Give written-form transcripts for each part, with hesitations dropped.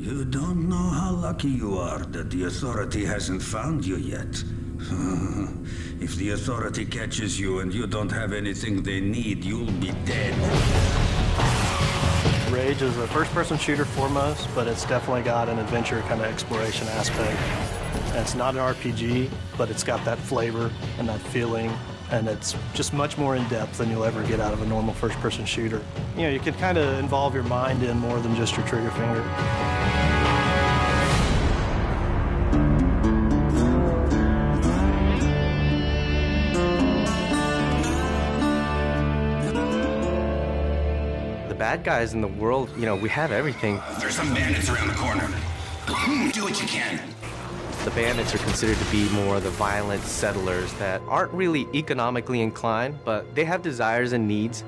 You don't know how lucky you are that the Authority hasn't found you yet. If the Authority catches you and you don't have anything they need, you'll be dead. Rage is a first-person shooter foremost, but it's definitely got an adventure kind of exploration aspect. And it's not an RPG, but it's got that flavor and that feeling, and it's just much more in-depth than you'll ever get out of a normal first-person shooter. You know, you can kind of involve your mind in more than just your trigger finger. Bad guys in the world, you know, we have everything. There's some bandits around the corner. Do what you can. The bandits are considered to be more the violent settlers that aren't really economically inclined, but they have desires and needs.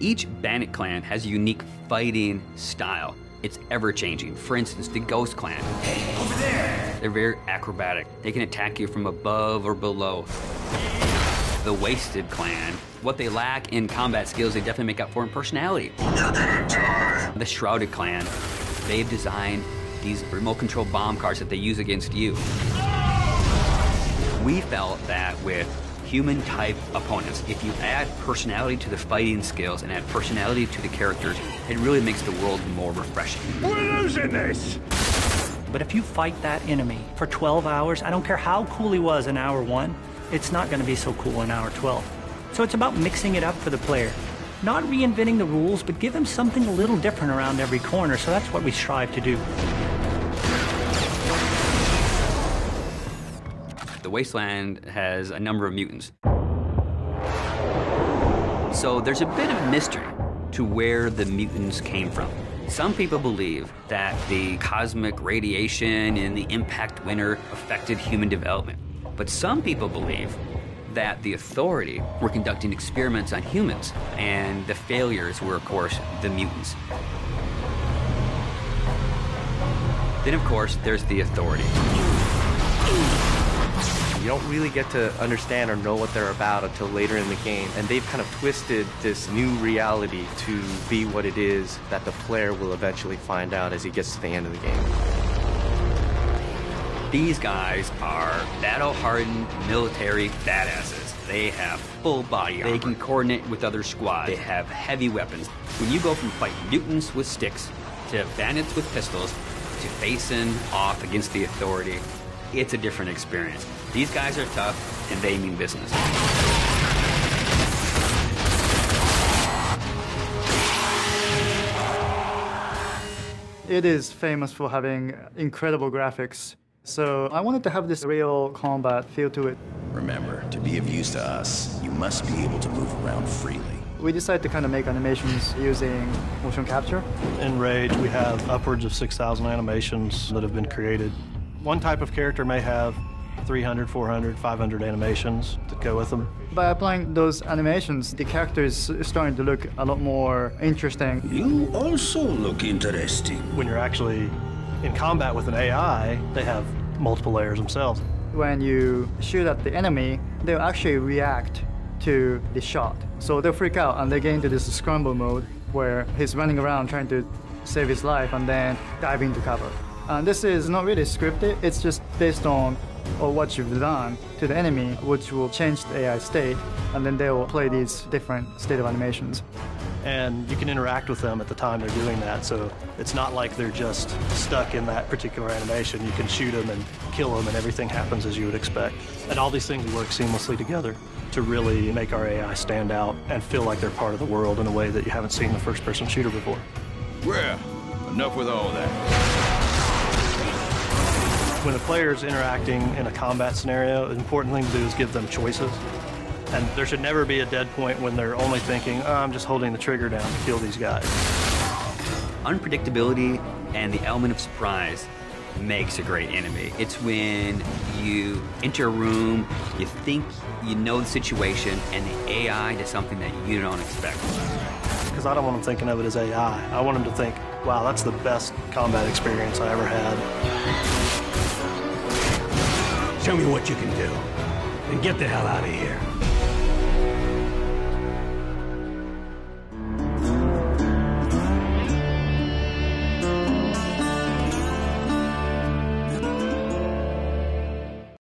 Each bandit clan has a unique fighting style. It's ever-changing. For instance, the Ghost Clan. Hey, over there! They're very acrobatic. They can attack you from above or below. The Wasted Clan, what they lack in combat skills, they definitely make up for in personality. The Shrouded Clan, they've designed these remote-control bomb cars that they use against you. We felt that with human-type opponents, if you add personality to the fighting skills and add personality to the characters, it really makes the world more refreshing. We're losing this! But if you fight that enemy for 12 hours, I don't care how cool he was in hour 1, it's not going to be so cool in hour 12. So it's about mixing it up for the player. Not reinventing the rules, but give him something a little different around every corner, so that's what we strive to do. The Wasteland has a number of mutants. So there's a bit of mystery to where the mutants came from. Some people believe that the cosmic radiation and the impact winter affected human development. But some people believe that the Authority were conducting experiments on humans, and the failures were, of course, the mutants. Then, of course, there's the Authority. You don't really get to understand or know what they're about until later in the game, and they've kind of twisted this new reality to be what it is that the player will eventually find out as he gets to the end of the game. These guys are battle-hardened military badasses. They have full body armor. They can coordinate with other squads. They have heavy weapons. When you go from fighting mutants with sticks to bandits with pistols to facing off against the Authority, it's a different experience. These guys are tough, and they mean business. It is famous for having incredible graphics. So I wanted to have this real combat feel to it. Remember, to be of use to us, you must be able to move around freely. We decided to kind of make animations using motion capture. In Rage, we have upwards of 6,000 animations that have been created. One type of character may have 300, 400, 500 animations that go with them. By applying those animations, the character is starting to look a lot more interesting. You also look interesting. When you're actually in combat with an AI, they have multiple layers themselves. When you shoot at the enemy, they'll actually react to the shot. So they'll freak out and they get into this scramble mode where he's running around trying to save his life and then dive into cover. And this is not really scripted, it's just based on what you've done to the enemy, which will change the AI state, and then they will play these different state of animations. And you can interact with them at the time they're doing that, so it's not like they're just stuck in that particular animation. You can shoot them and kill them, and everything happens as you would expect. And all these things work seamlessly together to really make our AI stand out and feel like they're part of the world in a way that you haven't seen in a first-person shooter before. Well, enough with all that. When a player's interacting in a combat scenario, the important thing to do is give them choices. And there should never be a dead point when they're only thinking, oh, I'm just holding the trigger down to kill these guys. Unpredictability and the element of surprise makes a great enemy. It's when you enter a room, you think you know the situation, and the AI does something that you don't expect. Because I don't want them thinking of it as AI. I want them to think, wow, that's the best combat experience I ever had. Show me what you can do, and get the hell out of here.